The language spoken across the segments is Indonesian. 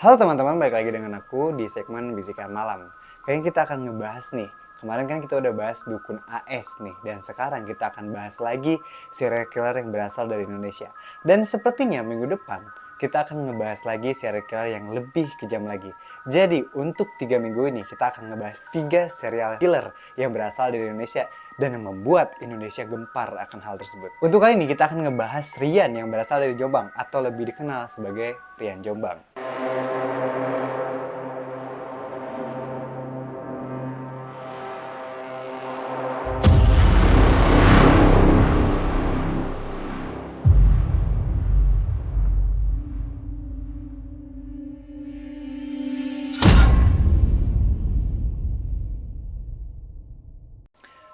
Halo teman-teman, balik lagi dengan aku di segmen Bisikan Malam. Kali ini kita akan ngebahas nih, kemarin kan kita udah bahas Dukun AS nih, dan sekarang kita akan bahas lagi serial killer yang berasal dari Indonesia. Dan sepertinya minggu depan, kita akan ngebahas lagi serial killer yang lebih kejam lagi. Jadi, untuk 3 minggu ini, kita akan ngebahas 3 serial killer yang berasal dari Indonesia dan yang membuat Indonesia gempar akan hal tersebut. Untuk kali ini, kita akan ngebahas Rian yang berasal dari Jombang, atau lebih dikenal sebagai Rian Jombang.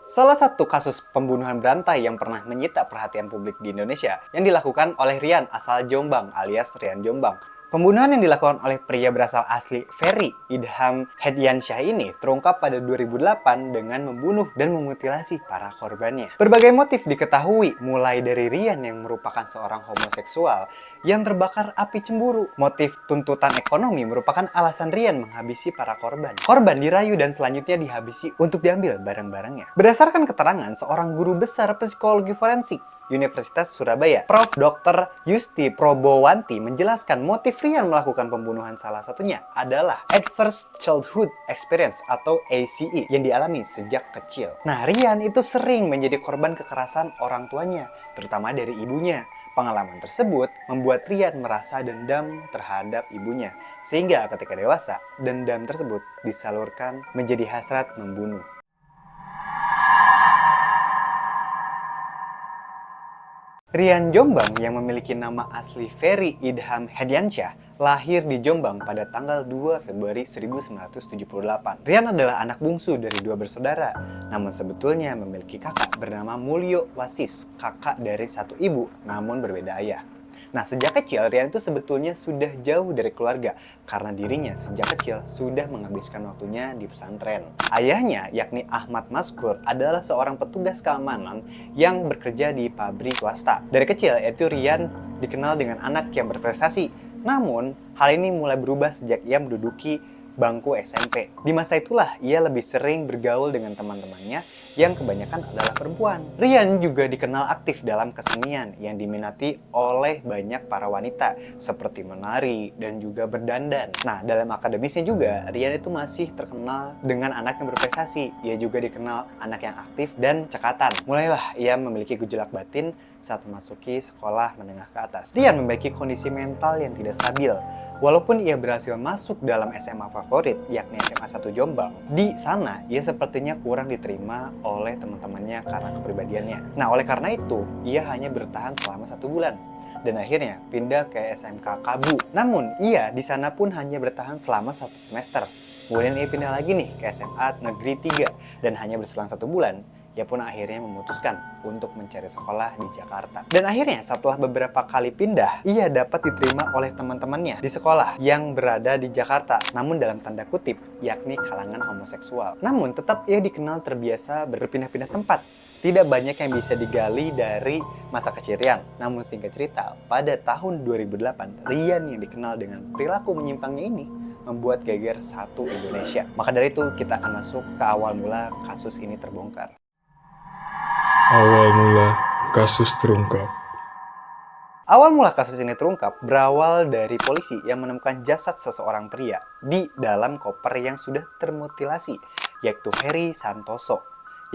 Salah satu kasus pembunuhan berantai yang pernah menyita perhatian publik di Indonesia yang dilakukan oleh Rian asal Jombang alias Rian Jombang. Pembunuhan yang dilakukan oleh pria berasal asli Ferry Idham Hediansyah ini terungkap pada 2008 dengan membunuh dan memutilasi para korbannya. Berbagai motif diketahui, mulai dari Rian yang merupakan seorang homoseksual yang terbakar api cemburu. Motif tuntutan ekonomi merupakan alasan Rian menghabisi para korban. Korban dirayu dan selanjutnya dihabisi untuk diambil barang-barangnya. Berdasarkan keterangan seorang guru besar psikologi forensik Universitas Surabaya, Prof. Dr. Yusti Probowanti menjelaskan motif Rian melakukan pembunuhan salah satunya adalah Adverse Childhood Experience atau ACE yang dialami sejak kecil. Nah, Rian itu sering menjadi korban kekerasan orang tuanya, terutama dari ibunya. Pengalaman tersebut membuat Rian merasa dendam terhadap ibunya, sehingga ketika dewasa, dendam tersebut disalurkan menjadi hasrat membunuh. Rian Jombang yang memiliki nama asli Ferry Idham Hediansyah lahir di Jombang pada tanggal 2 Februari 1978. Rian adalah anak bungsu dari 2 bersaudara, namun sebetulnya memiliki kakak bernama Mulyo Wasis, kakak dari satu ibu namun berbeda ayah. Nah, sejak kecil Rian itu sebetulnya sudah jauh dari keluarga karena dirinya sejak kecil sudah menghabiskan waktunya di pesantren. Ayahnya, yakni Ahmad Maskur, adalah seorang petugas keamanan yang bekerja di pabrik swasta. Dari kecil, yaitu Rian dikenal dengan anak yang berprestasi. Namun, hal ini mulai berubah sejak ia menduduki bangku SMP. Di masa itulah ia lebih sering bergaul dengan teman-temannya yang kebanyakan adalah perempuan. Rian juga dikenal aktif dalam kesenian yang diminati oleh banyak para wanita seperti menari dan juga berdandan. Nah, dalam akademisnya juga Rian itu masih terkenal dengan anak yang berprestasi. Ia juga dikenal anak yang aktif dan cekatan. Mulailah ia memiliki gejolak batin saat memasuki sekolah menengah ke atas. Rian memiliki kondisi mental yang tidak stabil. Walaupun ia berhasil masuk dalam SMA favorit, yakni SMA 1 Jombang, di sana ia sepertinya kurang diterima oleh teman-temannya karena kepribadiannya. Nah, oleh karena itu, ia hanya bertahan selama 1 bulan dan akhirnya pindah ke SMK Kabu. Namun, ia di sana pun hanya bertahan selama 1 semester. Kemudian ia pindah lagi nih ke SMA Negeri 3 dan hanya berselang 1 bulan. Ia pun akhirnya memutuskan untuk mencari sekolah di Jakarta. Dan akhirnya setelah beberapa kali pindah, ia dapat diterima oleh teman-temannya di sekolah yang berada di Jakarta, namun dalam tanda kutip, yakni kalangan homoseksual. Namun tetap ia dikenal terbiasa berpindah-pindah tempat. Tidak banyak yang bisa digali dari masa kecil Rian. Namun singkat cerita, pada tahun 2008, Rian yang dikenal dengan perilaku menyimpangnya ini membuat geger satu Indonesia. Maka dari itu kita akan masuk ke awal mula kasus ini terbongkar. Awal mula kasus terungkap. Awal mula kasus ini terungkap berawal dari polisi yang menemukan jasad seseorang pria di dalam koper yang sudah termutilasi, yaitu Heri Santoso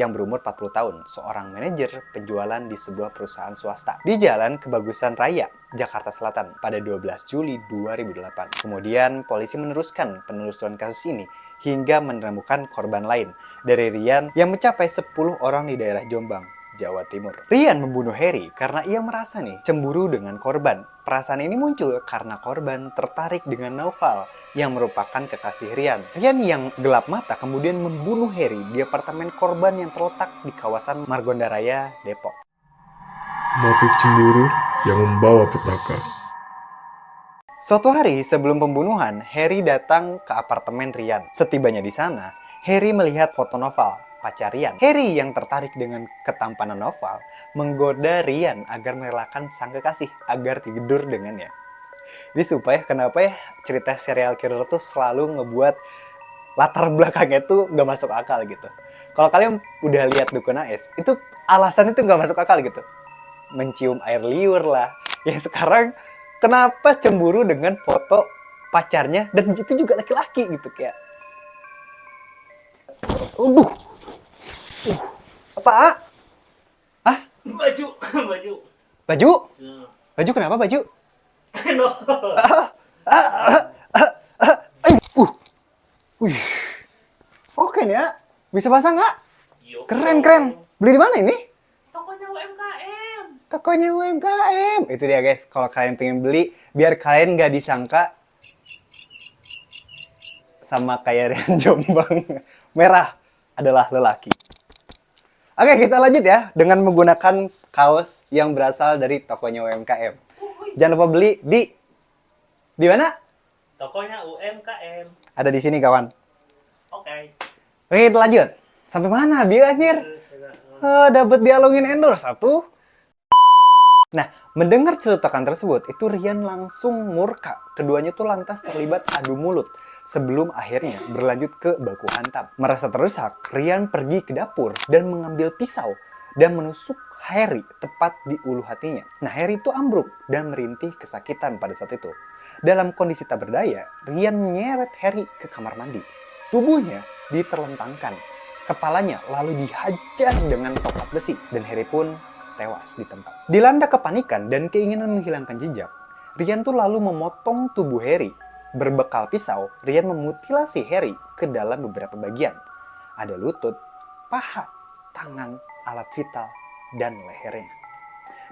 yang berumur 40 tahun, seorang manajer penjualan di sebuah perusahaan swasta di Jalan Kebagusan Raya, Jakarta Selatan pada 12 Juli 2008. Kemudian polisi meneruskan penelusuran kasus ini hingga menemukan korban lain dari Rian yang mencapai 10 orang di daerah Jombang, Jawa Timur. Rian membunuh Heri karena ia merasa cemburu dengan korban. Perasaan ini muncul karena korban tertarik dengan Naufal yang merupakan kekasih Rian. Rian yang gelap mata kemudian membunuh Heri di apartemen korban yang terletak di kawasan Margonda Raya, Depok. Motif cemburu yang membawa petaka. Suatu hari sebelum pembunuhan, Heri datang ke apartemen Rian. Setibanya di sana, Heri melihat foto Noval, pacar Rian. Heri yang tertarik dengan ketampanan Noval menggoda Rian agar merelakan sang kekasih agar tidur dengannya. Jadi supaya kenapa ya cerita serial killer tuh selalu ngebuat latar belakangnya tuh nggak masuk akal gitu. Kalau kalian udah lihat Dukun AS, itu alasannya tuh nggak masuk akal gitu. Mencium air liur lah. Ya sekarang kenapa cemburu dengan foto pacarnya dan itu juga laki-laki gitu kayak. Aduh, apa? Ah, Baju, baju. baju? Nah. Baju kenapa baju? No. Wih, oke nih ya. Bisa pasang nggak? Yo. Keren. Beli di mana ini? Tokonya UMKM. Tokonya UMKM. Itu dia guys, kalau kalian pengen beli, biar kalian nggak disangka sama kayak Rian Jombang. Merah adalah lelaki. Oke, kita lanjut ya dengan menggunakan kaos yang berasal dari tokonya UMKM. Jangan lupa beli di mana? Tokonya UMKM. Ada di sini kawan. Oke. Oke, kita lanjut. Sampai mana? Biar anjir. Dapat dialogin endorse satu. Nah, mendengar celutukan tersebut, itu Rian langsung murka. Keduanya tuh lantas terlibat adu mulut sebelum akhirnya berlanjut ke baku hantam. Merasa terdesak, Rian pergi ke dapur dan mengambil pisau dan menusuk Harry tepat di ulu hatinya. Nah, Harry itu ambruk dan merintih kesakitan pada saat itu. Dalam kondisi tak berdaya, Rian menyeret Harry ke kamar mandi. Tubuhnya diterlentangkan, kepalanya lalu dihajar dengan tongkat besi dan Harry pun tewas di tempat. Dilanda kepanikan dan keinginan menghilangkan jejak, Rian tuh lalu memotong tubuh Harry. Berbekal pisau, Rian memutilasi Harry ke dalam beberapa bagian. Ada lutut, paha, tangan, alat vital, dan lehernya.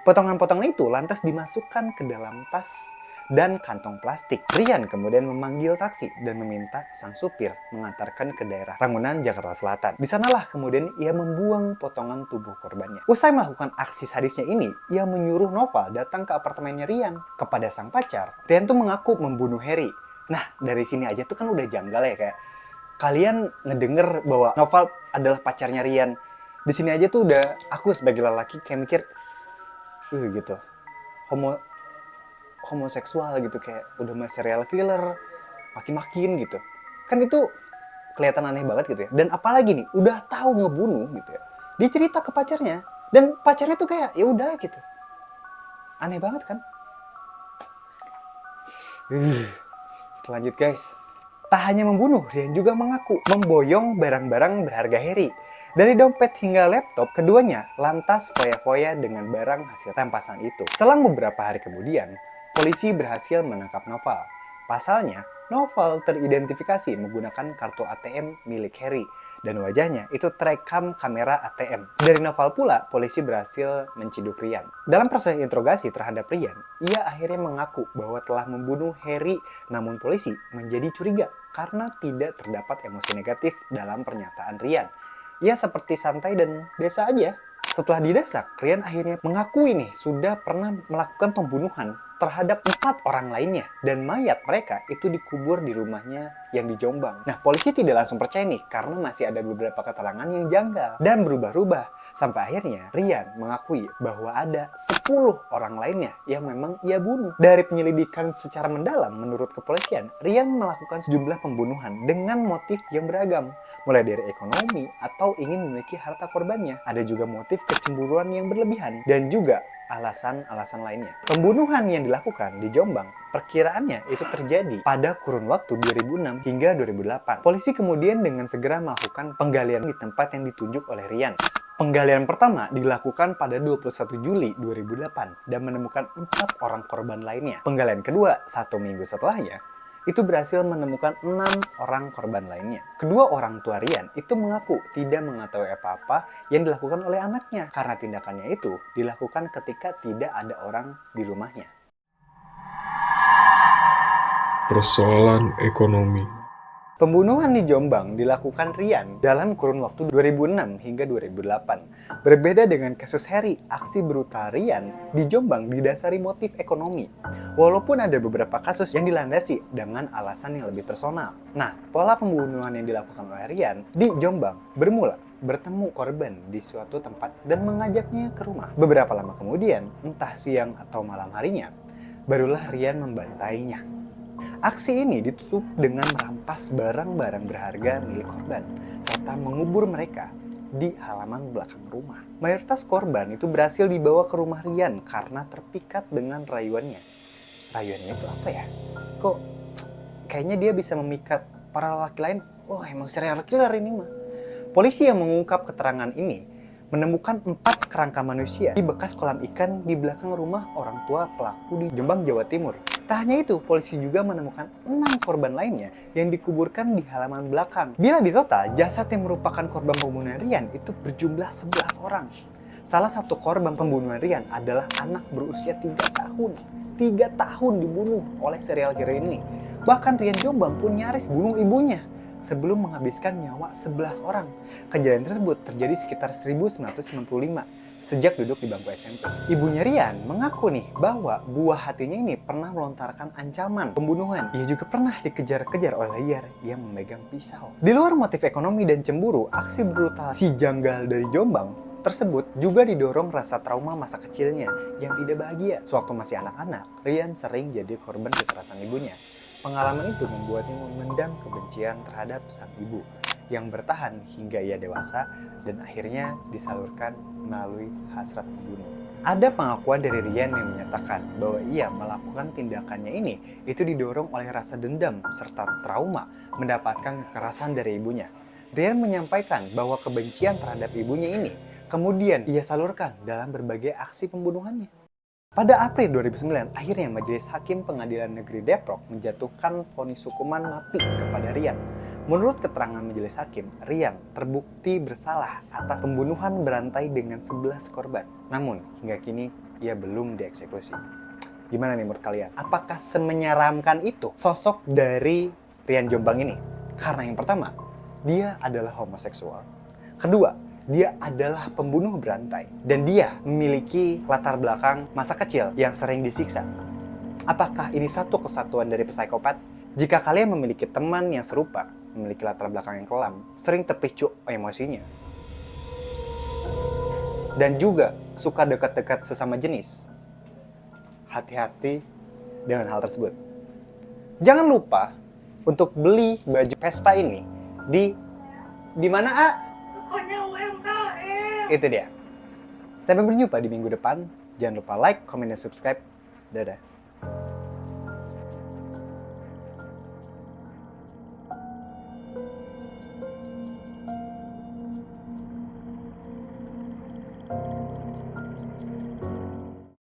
Potongan-potongan itu lantas dimasukkan ke dalam tas dan kantong plastik. Rian kemudian memanggil taksi dan meminta sang supir mengantarkan ke daerah Ragunan, Jakarta Selatan. Di sanalah kemudian ia membuang potongan tubuh korbannya. Usai melakukan aksi sadisnya ini, ia menyuruh Noval datang ke apartemennya Rian. Kepada sang pacar, Rian tuh mengaku membunuh Harry. Nah, dari sini aja tuh kan udah janggal ya, kayak kalian ngedenger bahwa Noval adalah pacarnya Rian. Di sini aja tuh udah aku sebagai lelaki kayak mikir, gitu. Homoseksual gitu, kayak udah mah serial killer, maki-makin gitu. Kan itu kelihatan aneh banget gitu ya. Dan apalagi nih, udah tahu ngebunuh gitu ya. Dia cerita ke pacarnya dan pacarnya tuh kayak ya udah gitu. Aneh banget kan? Lanjut guys. Tak hanya membunuh, Rian juga mengaku memboyong barang-barang berharga Harry. Dari dompet hingga laptop, keduanya lantas foya-foya dengan barang hasil rampasan itu. Selang beberapa hari kemudian, polisi berhasil menangkap Noval. Pasalnya, Noval teridentifikasi menggunakan kartu ATM milik Harry dan wajahnya itu terekam kamera ATM. Dari Noval pula, polisi berhasil menciduk Rian. Dalam proses interogasi terhadap Rian, ia akhirnya mengaku bahwa telah membunuh Harry, namun polisi menjadi curiga karena tidak terdapat emosi negatif dalam pernyataan Rian. Ia seperti santai dan biasa aja. Setelah didesak, Rian akhirnya mengakui nih sudah pernah melakukan pembunuhan terhadap 4 orang lainnya dan mayat mereka itu dikubur di rumahnya yang di Jombang. Nah, polisi tidak langsung percaya nih karena masih ada beberapa keterangan yang janggal dan berubah-ubah. Sampai akhirnya Rian mengakui bahwa ada 10 orang lainnya yang memang ia bunuh. Dari penyelidikan secara mendalam menurut kepolisian, Rian melakukan sejumlah pembunuhan dengan motif yang beragam. Mulai dari ekonomi atau ingin memiliki harta korbannya. Ada juga motif kecemburuan yang berlebihan dan juga alasan-alasan lainnya. Pembunuhan yang dilakukan di Jombang, perkiraannya itu terjadi pada kurun waktu 2006 hingga 2008. Polisi kemudian dengan segera melakukan penggalian di tempat yang ditunjuk oleh Rian. Penggalian pertama dilakukan pada 21 Juli 2008 dan menemukan 4 orang korban lainnya. Penggalian kedua, 1 minggu setelahnya, itu berhasil menemukan 6 orang korban lainnya. Kedua orang tua Rian itu mengaku tidak mengetahui apa-apa yang dilakukan oleh anaknya karena tindakannya itu dilakukan ketika tidak ada orang di rumahnya. Persoalan ekonomi. Pembunuhan di Jombang dilakukan Rian dalam kurun waktu 2006 hingga 2008. Berbeda dengan kasus Harry, aksi brutal Rian di Jombang didasari motif ekonomi. Walaupun ada beberapa kasus yang dilandasi dengan alasan yang lebih personal. Nah, pola pembunuhan yang dilakukan oleh Rian di Jombang bermula bertemu korban di suatu tempat dan mengajaknya ke rumah. Beberapa lama kemudian, entah siang atau malam harinya, barulah Rian membantainya. Aksi ini ditutup dengan merampas barang-barang berharga milik korban, serta mengubur mereka di halaman belakang rumah. Mayoritas korban itu berhasil dibawa ke rumah Rian karena terpikat dengan rayuannya. Rayuannya itu apa ya? Kok kayaknya dia bisa memikat para lelaki lain? Oh, emang serial killer ini mah. Polisi yang mengungkap keterangan ini menemukan 4 kerangka manusia di bekas kolam ikan di belakang rumah orang tua pelaku di Jombang, Jawa Timur. Tak hanya itu, polisi juga menemukan 6 korban lainnya yang dikuburkan di halaman belakang. Bila di total, jasad yang merupakan korban pembunuhan Rian itu berjumlah 11 orang. Salah satu korban pembunuhan Rian adalah anak berusia 3 tahun. 3 tahun dibunuh oleh serial killer ini. Bahkan Rian Jombang pun nyaris bunuh ibunya sebelum menghabiskan nyawa 11 orang. Kejadian tersebut terjadi sekitar 1995 sejak duduk di bangku SMP. Ibunya Rian mengaku nih bahwa buah hatinya ini pernah melontarkan ancaman pembunuhan. Ia juga pernah dikejar-kejar oleh liar yang memegang pisau. Di luar motif ekonomi dan cemburu, aksi brutal si janggal dari Jombang tersebut juga didorong rasa trauma masa kecilnya yang tidak bahagia. Sewaktu masih anak-anak, Rian sering jadi korban kekerasan ibunya. Pengalaman itu membuatnya memendam kebencian terhadap sang ibu yang bertahan hingga ia dewasa dan akhirnya disalurkan melalui hasrat membunuh. Ada pengakuan dari Rian yang menyatakan bahwa ia melakukan tindakannya ini itu didorong oleh rasa dendam serta trauma mendapatkan kekerasan dari ibunya. Rian menyampaikan bahwa kebencian terhadap ibunya ini kemudian ia salurkan dalam berbagai aksi pembunuhannya. Pada April 2009, akhirnya Majelis Hakim Pengadilan Negeri Depok menjatuhkan vonis hukuman mati kepada Rian. Menurut keterangan Majelis Hakim, Rian terbukti bersalah atas pembunuhan berantai dengan 11 korban. Namun, hingga kini ia belum dieksekusi. Gimana nih menurut kalian? Apakah semenyeramkan itu sosok dari Rian Jombang ini? Karena yang pertama, dia adalah homoseksual. Kedua, dia adalah pembunuh berantai dan dia memiliki latar belakang masa kecil yang sering disiksa. Apakah ini satu kesatuan dari psikopat? Jika kalian memiliki teman yang serupa, memiliki latar belakang yang kelam, sering terpicu emosinya, dan juga suka dekat-dekat sesama jenis, hati-hati dengan hal tersebut. Jangan lupa untuk beli baju Vespa ini di mana, A? Tokonya UMKM. Itu dia. Sampai berjumpa di minggu depan. Jangan lupa like, comment, dan subscribe. Dadah.